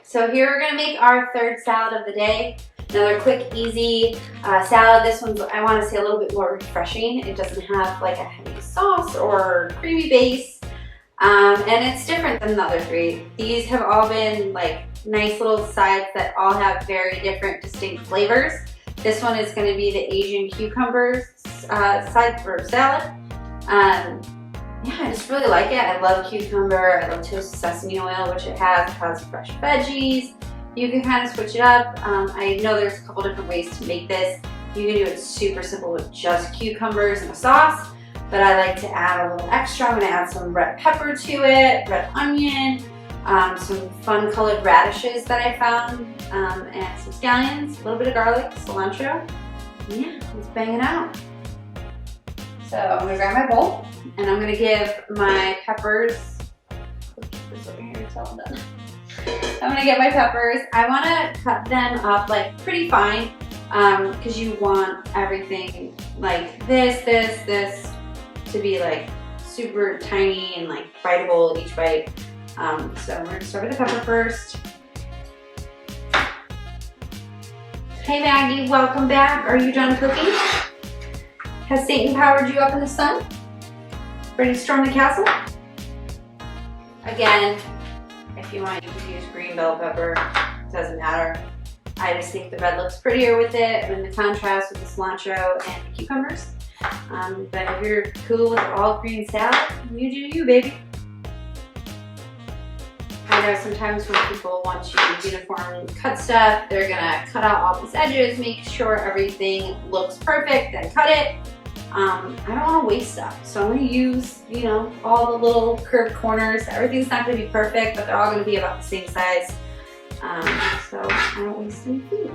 So here we're gonna make our third salad of the day. Another quick, easy salad. This one's, I wanna say, a little bit more refreshing. It doesn't have like a heavy sauce or creamy base. And it's different than the other three. These have all been like nice little sides that all have very different, distinct flavors. This one is gonna be the Asian cucumber side for salad. Yeah, I just really like it. I love cucumber. I love toasted sesame oil, which it has. It has fresh veggies. You can kind of switch it up. I know there's a couple different ways to make this. You can do it super simple with just cucumbers and a sauce, but I like to add a little extra. I'm gonna add some red pepper to it, red onion, some fun colored radishes that I found, and some scallions, a little bit of garlic, cilantro. Yeah, let's bang it out. So I'm gonna grab my bowl and I'm gonna give my peppers, put this over here until I'm done. I'm gonna get my peppers. I wanna cut them up like pretty fine because you want everything like this to be like super tiny and like biteable at each bite. So we're gonna start with the pepper first. Hey Maggie, welcome back. Are you done cooking? Has Satan powered you up in the sun? Ready to storm the castle? Again, if you want, you can use green bell pepper. It doesn't matter. I just think the red looks prettier with it and the contrast with the cilantro and the cucumbers. But if you're cool with all green salad, you do you, baby. I know sometimes when people want to uniform cut stuff, they're gonna cut out all these edges, make sure everything looks perfect, then cut it. I don't want to waste stuff, so I'm going to use, you know, all the little curved corners. Everything's not going to be perfect, but they're all going to be about the same size, so I don't waste any food.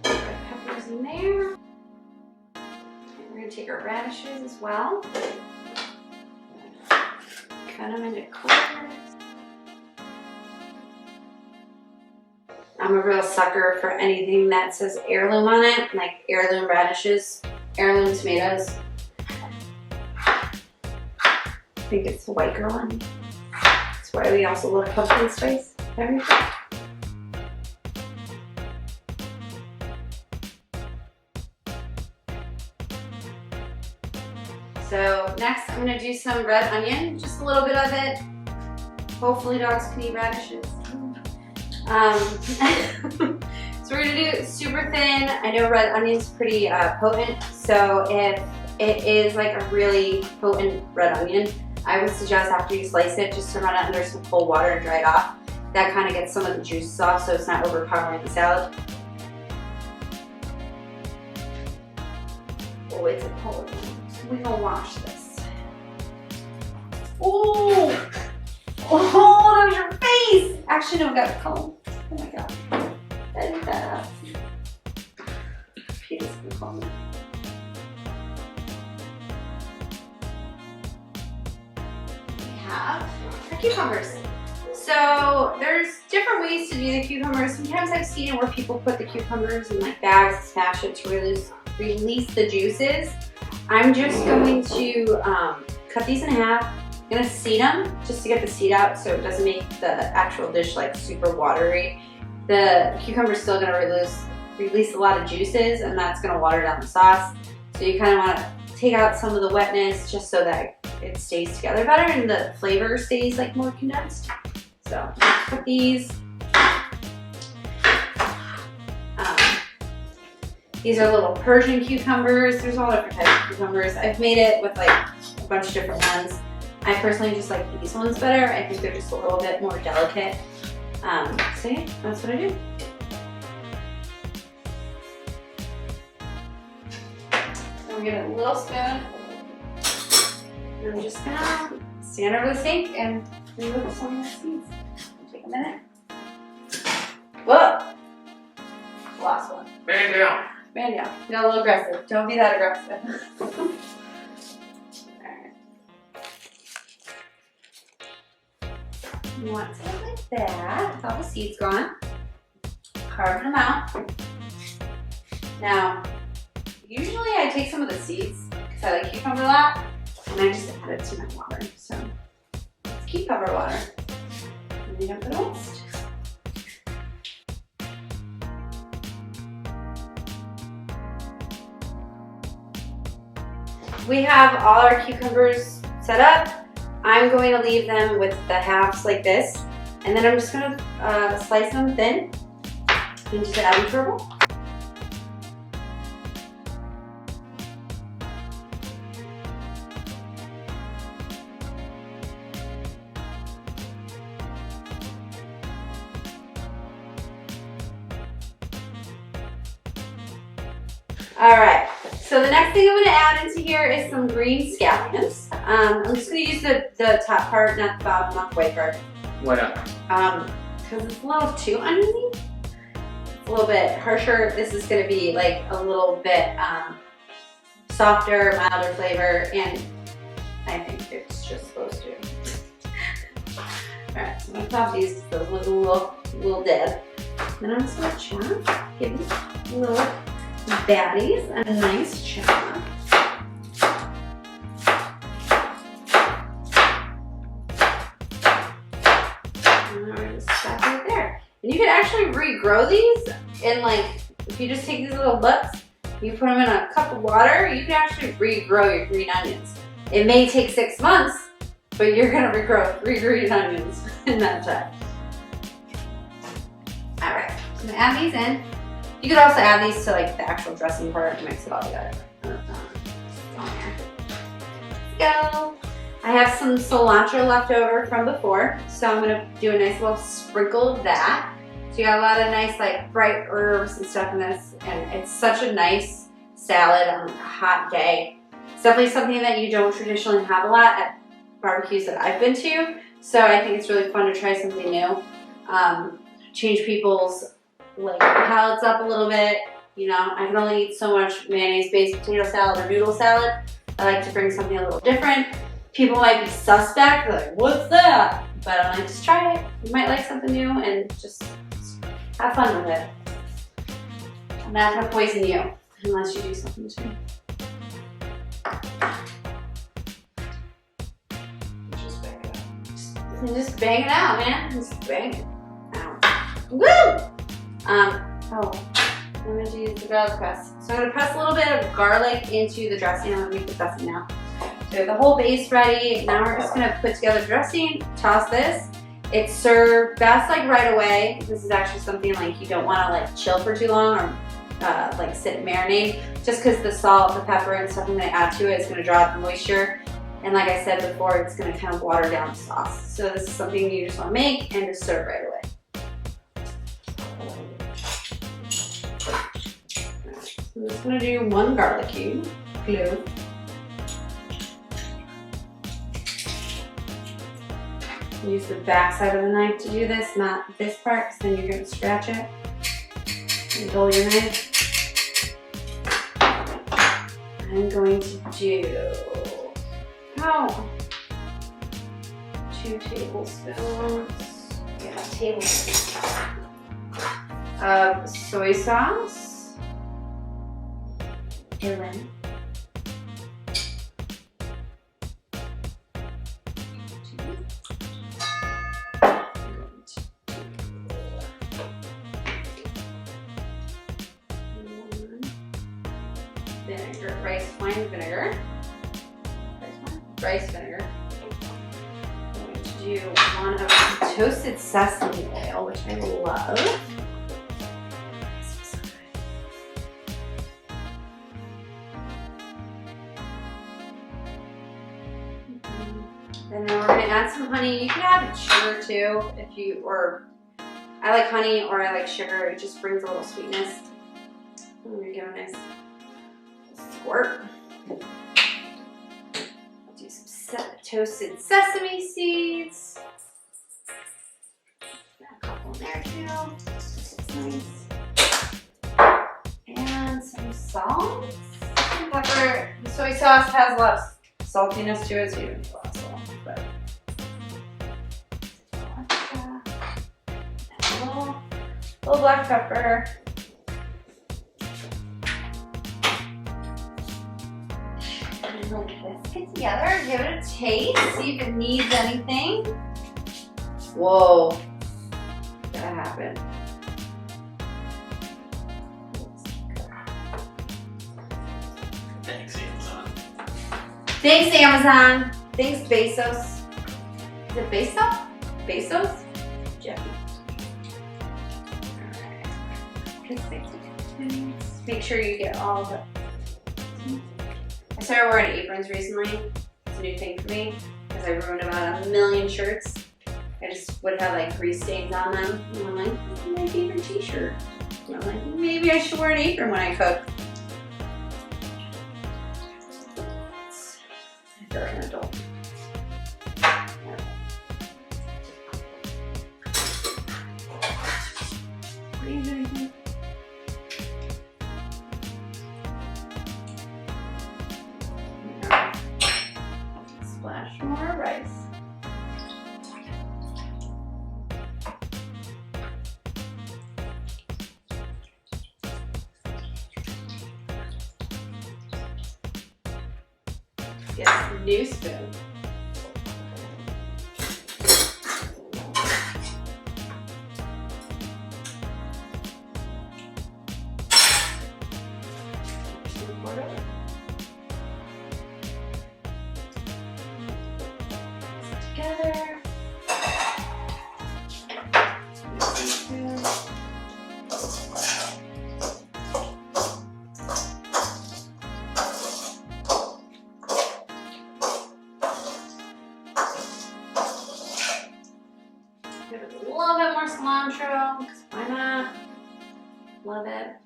Put peppers in there. We're going to take our radishes as well. Cut them into quarters. I'm a real sucker for anything that says heirloom on it, like heirloom radishes, heirloom tomatoes. I think it's the white girl one. That's why we also love pumpkin spice. Everything. So next I'm going to do some red onion, just a little bit of it. Hopefully dogs can eat radishes. So we're gonna do it super thin. I know red onion's pretty potent, so if it is like a really potent red onion, I would suggest after you slice it, just to run it under some cold water and dry it off. That kind of gets some of the juices off, so it's not overpowering the salad. Oh, it's a cold one, so we're gonna wash this. Oh, oh, that was your face. Actually, no, I got a comb. Oh my god. Edit that out. Peter's gonna call me. We have our cucumbers. So there's different ways to do the cucumbers. Sometimes I've seen it where people put the cucumbers in like bags and smash it to release the juices. I'm just going to cut these in half. I'm gonna seed them just to get the seed out so it doesn't make the actual dish like super watery. The cucumber is still gonna release a lot of juices, and that's gonna water down the sauce. So you kind of want to take out some of the wetness just so that it stays together better and the flavor stays like more condensed. So put these. These are little Persian cucumbers. There's all different types of cucumbers. I've made it with like a bunch of different ones. I personally just like these ones better. I think they're just a little bit more delicate. So yeah, that's what I do. So I'm gonna get a little spoon. And I'm just gonna stand over the sink and remove some of the seeds. It'll take a minute. Whoa! Last one. Man down. Man down. You got a little aggressive. Don't be that aggressive. You want to look like that, with all the seeds gone. Carving them out. Now, usually I take some of the seeds because I like cucumber a lot. And I just add it to my water. So let's keep cover water. And we dump the rest. We have all our cucumbers set up. I'm going to leave them with the halves like this. And then I'm just going to slice them thin into the Adan turtle. All right, so the next thing I'm going to add into here is some green scallions. I'm just going to use the top part, not the bottom, not the white part. What up? Because it's a little too oniony. It's a little bit harsher. This is going to be like a little bit softer, milder flavor, and I think it's just supposed to. All right, so I'm going to pop these because those look a little dead. Then I'm just going to chop, give these little baddies a nice chop. And we're going to stop right there. And you can actually regrow these, and like if you just take these little butts, you put them in a cup of water, you can actually regrow your green onions. It may take 6 months, but you're going to regrow 3 green onions in that time. All right, so I'm going to add these in. You could also add these to like the actual dressing part and mix it all together. Let's go. I have some cilantro left over from before, so I'm gonna do a nice little sprinkle of that. So you got a lot of nice like bright herbs and stuff in this, and it's such a nice salad on a hot day. It's definitely something that you don't traditionally have a lot at barbecues that I've been to, so I think it's really fun to try something new. Change people's like palates up a little bit. You know, I can only eat so much mayonnaise-based potato salad or noodle salad. I like to bring something a little different. People might be suspect, like, what's that? But I'm like, just try it. You might like something new and just have fun with it. I'm not gonna poison you unless you do something to me. Just bang it out. Just bang it out, man. Just bang it out. Woo! I'm going to use the garlic press. So I'm going to press a little bit of garlic into the dressing. I'm going to make the dressing now. So we have the whole base ready. Now we're just going to put together dressing, toss this. It's served best like right away. This is actually something like you don't want to like chill for too long or like sit and marinate. Just because the salt, the pepper, and stuff I'm going to add to it is going to draw out the moisture. And like I said before, it's going to kind of water down the sauce. So this is something you just want to make and just serve right away. I'm just going to do 1 garlic cube, glue. Use the back side of the knife to do this, not this part, because then you're going to scratch it and dull your knife. I'm going to do 2 tablespoons, of soy sauce. Adan. Vinegar, rice wine vinegar. Rice vinegar. I'm going to do 1 of toasted sesame oil, which I love. And then we're going to add some honey. You can add sugar too if you, or I like honey or I like sugar. It just brings a little sweetness. I'm going to give a nice squirt. Do some toasted sesame seeds. A couple in there too. Nice. And some salt. Some pepper. The soy sauce has a lot of saltiness to it, so you don't need a lot of salt. But a little black pepper. And whisk it together, give it a taste, see if it needs anything. Whoa, that happened. Thanks, Amazon. Thanks, Amazon. Thanks, Bezos. Is it Bezos? Bezos? Jeffy. Alright. Make sure you get all the. I started wearing aprons recently. It's a new thing for me because I ruined about 1 million shirts. I just would have like grease stains on them. And I'm like, this is my favorite t-shirt. And I'm like, maybe I should wear an apron when I cook. I feel like an adult. What are you doing here? Splash more rice. Get a new spoon. Together. Give it a little bit more cilantro, because why not? Love it.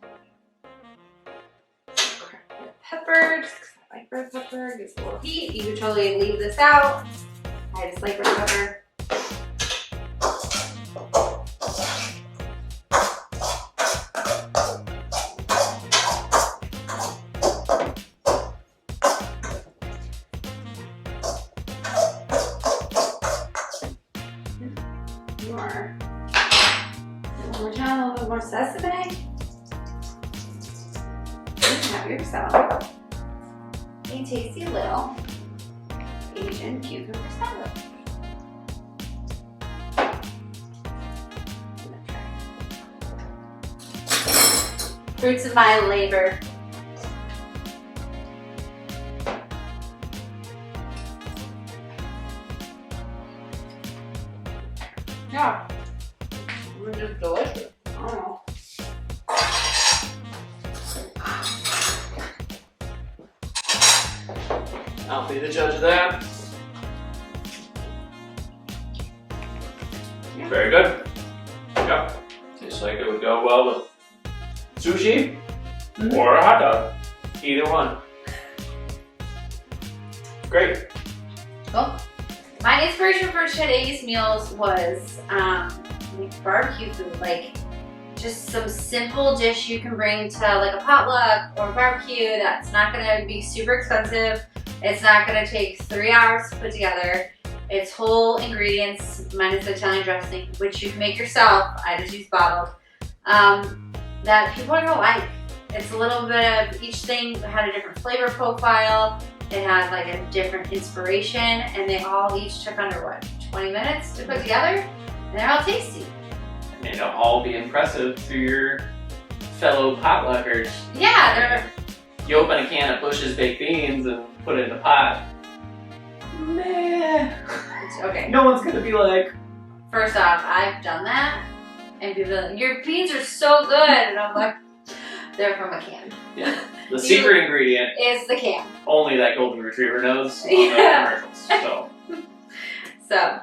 Crack red pepper, just 'cause I like red pepper, gives a little heat. You could totally leave this out. I just like red pepper. More. One more time, a little bit more sesame. You have yourself a tasty little Asian cucumber salad. Fruits of my labor. Yeah, we're just delicious. I don't know. I'll be the judge of that. Yeah. Very good. Yep. Tastes like it would go well with sushi or a hot dog. Either one. Great. Cool. My inspiration for today's meals was like barbecue food, like just some simple dish you can bring to like a potluck or barbecue that's not gonna be super expensive. It's not gonna take 3 hours to put together. It's whole ingredients minus the Italian dressing, which you can make yourself. I just use bottled. That people are gonna like. It's a little bit of each thing had a different flavor profile. It had like a different inspiration, and they all each took under what, 20 minutes to put together, and they're all tasty. And it'll all be impressive to your fellow potluckers. Yeah, they're. You open a can of Bush's baked beans and put it in a pot. Meh. Okay. No one's gonna be like, First off, I've done that, and people are like, your beans are so good, and I'm like, they're from a can. yeah. The secret ingredient Is the can. only that golden retriever knows on Yeah. the commercials. So. So